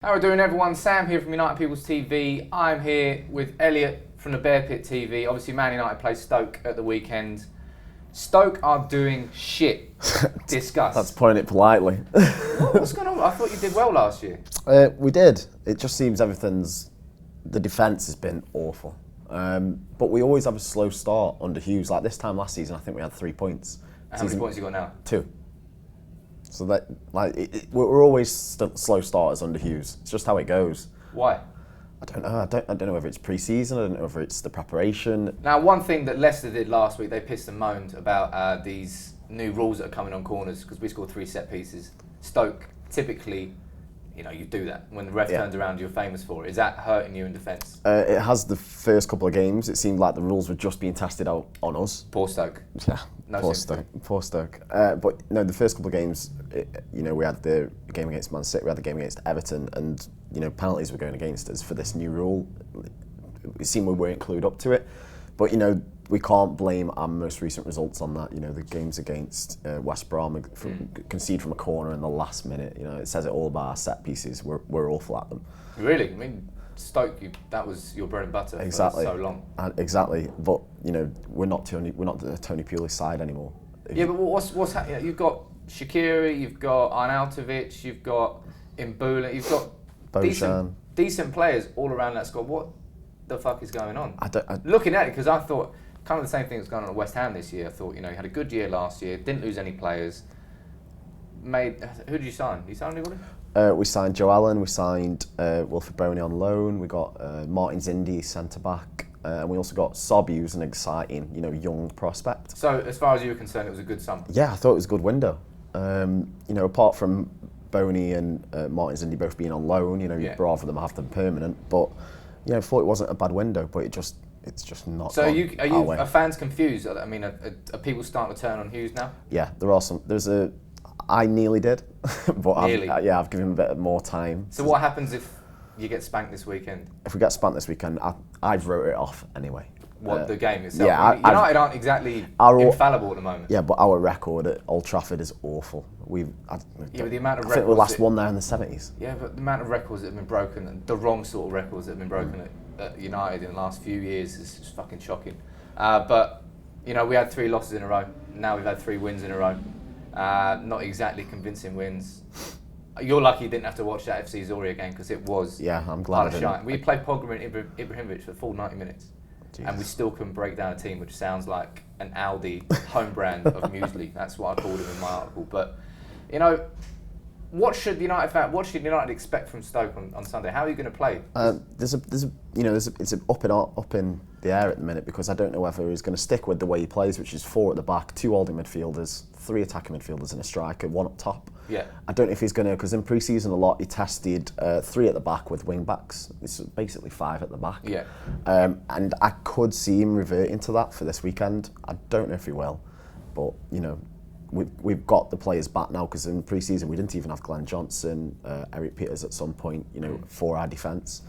How are we doing, everyone? Sam here from United People's TV. I'm here with Elliot from the Bear Pit TV. Obviously, Man United play Stoke at the weekend. Stoke are doing shit. Discuss. That's putting it politely. What's going on? I thought you did well last year. We did. It just seems the defence has been awful. But we always have a slow start under Hughes. Like this time last season, I think we had 3 points. How many points you got now? 2. So that we're always slow starters under Hughes. It's just how it goes. Why? I don't know. I don't know whether it's pre-season. I don't know whether it's the preparation. Now, one thing that Leicester did last week, they pissed and moaned about these new rules that are coming on corners because we scored 3 set pieces. Stoke, typically, you do that. When the ref turns around, you're famous for it. Is that hurting you in defence? It has the first couple of games. It seemed like the rules were just being tested out on us. Poor Stoke. Yeah, no poor sympathy. Stoke. Poor Stoke. But no, the first couple of games, we had the game against Man City, we had the game against Everton, and penalties were going against us for this new rule. It seemed we weren't clued up to it, but we can't blame our most recent results on that. The games against West Brom, concede from a corner in the last minute. It says it all about our set pieces. We're awful at them. Really? I mean, Stoke, that was your bread and butter exactly. for so long. Exactly, but we're not the Tony Pulis side anymore. Yeah, but what's happening? You've got Shaqiri, you've got Arnautovic, you've got Imbula, you've got decent players all around that squad. What the fuck is going on? Looking at it, because I thought kind of the same thing that's going on at West Ham this year. I thought, you had a good year last year, didn't lose any players. Who did you sign? Did you sign anybody? We signed Joe Allen, we signed Wilfred Boney on loan, we got Martin Zindi, centre-back, and we also got Sobby, who's an exciting, young prospect. So, as far as you were concerned, it was a good summer? Yeah, I thought it was a good window. Apart from Boney and Martin Zindi both being on loan, you'd rather them have them permanent, but, I thought it wasn't a bad window, but it's just not. So are fans confused? I mean, are people starting to turn on Hughes now? Yeah, I nearly did, but I've given him a bit more time. So what happens if you get spanked this weekend? If we get spanked this weekend, I've wrote it off anyway. What, the game itself? Yeah, United aren't exactly infallible at the moment. Yeah, but our record at Old Trafford is awful. But the amount of I think we last won there in the 70s. Yeah, but the amount of records that have been broken, and the wrong sort of records that have been broken at United in the last few years is just fucking shocking. But, we had 3 losses in a row. Now we've had 3 wins in a row. Not exactly convincing wins. You're lucky you didn't have to watch that FC Zorya game because it was I'm glad I didn't. We played Pogba and Ibrahimovic for the full 90 minutes. Jesus. And we still couldn't break down a team, which sounds like an Aldi home brand of muesli. That's what I called it in my article. But, what should United expect from Stoke on Sunday? How are you going to play? It's up in the air at the minute because I don't know whether he's going to stick with the way he plays, which is 4 at the back, 2 holding midfielders, 3 attacking midfielders and a striker, 1 up top. Yeah. I don't know if he's going to, because in pre-season a lot he tested 3 at the back with wing backs. It's basically 5 at the back. Yeah. And I could see him reverting to that for this weekend. I don't know if he will, but We've got the players back now because in pre-season we didn't even have Glenn Johnson, Eric Peters at some point, for our defence.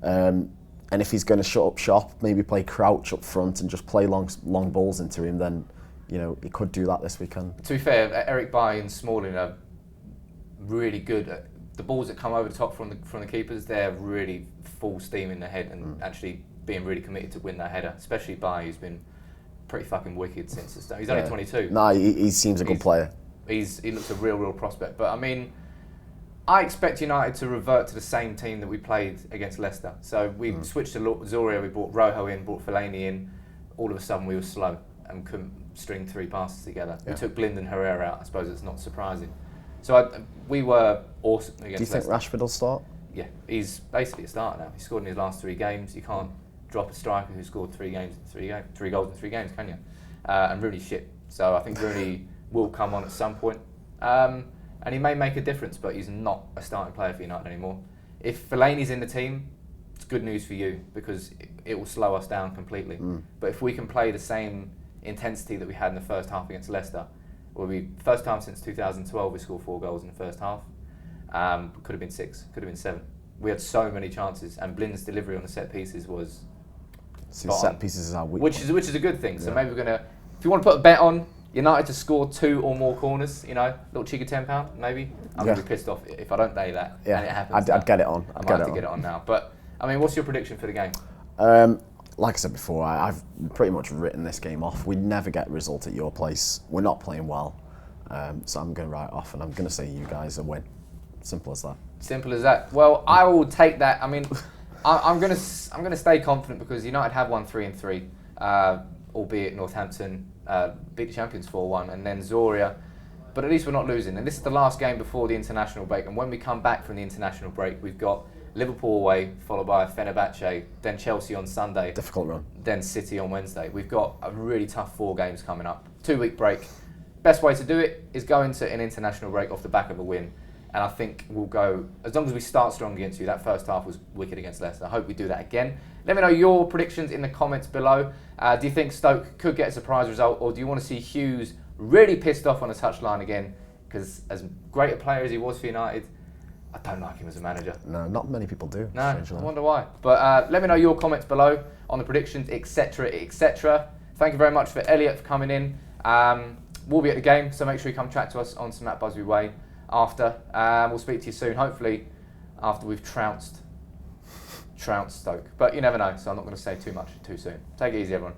And if he's going to shut up shop, maybe play Crouch up front and just play long balls into him, then he could do that this weekend. To be fair, Eric Bailly and Smalling are really good. The balls that come over the top from the keepers, they're really full steam in the head and actually being really committed to win that header, especially Bailly, who's been pretty fucking wicked since the start. He's only 22. No, he seems a good player. He looks a real prospect. But I mean, I expect United to revert to the same team that we played against Leicester. So we switched to Zorya, we brought Rojo in, brought Fellaini in. All of a sudden we were slow and couldn't string 3 passes together. Yeah. We took Blind and Herrera out. I suppose it's not surprising. So we were awesome against Leicester. Do you think Rashford will start? Yeah, he's basically a starter now. He scored in his last 3 games. You can't drop a striker who scored 3 goals in 3 games, can you? And Rooney's shit. So I think Rooney will come on at some point. And he may make a difference, but he's not a starting player for United anymore. If Fellaini's in the team, it's good news for you because it will slow us down completely. But if we can play the same intensity that we had in the first half against Leicester, first time since 2012 we scored 4 goals in the first half. Could have been 6, could have been 7. We had so many chances, and Blind's delivery on the set pieces was set pieces is our weak which is a good thing. So maybe we're gonna, if you want to put a bet on, United to score 2 or more corners, you know, little cheeky £10 maybe. I'm going to be pissed off if I don't day that and it happens. I'd get it on. I might have to get it on now. But, I mean, what's your prediction for the game? Like I said before, I've pretty much written this game off. We'd never get a result at your place. We're not playing well. So I'm going to write it off and I'm going to say you guys a win. Simple as that. Simple as that. Well, I will take that. I mean, I'm going to stay confident because United have won 3-3, albeit Northampton beat the champions 4-1, and then Zoria. But at least we're not losing. And this is the last game before the international break. And when we come back from the international break, we've got Liverpool away, followed by Fenerbahce, then Chelsea on Sunday. Difficult run. Then City on Wednesday. We've got a really tough 4 games coming up. 2-week break. Best way to do it is go into an international break off the back of a win. And I think we'll go, as long as we start strong against you. That first half was wicked against Leicester. I hope we do that again. Let me know your predictions in the comments below. Do you think Stoke could get a surprise result, or do you want to see Hughes really pissed off on a touchline again? Because as great a player as he was for United, I don't like him as a manager. No, not many people do. No, I wonder why. But let me know your comments below on the predictions, etc., etc. Thank you very much for Elliot for coming in. We'll be at the game, so make sure you come chat to us on some Matt Busby Way after. We'll speak to you soon, hopefully after we've trounced Stoke. But you never know, so I'm not going to say too much too soon. Take it easy, everyone.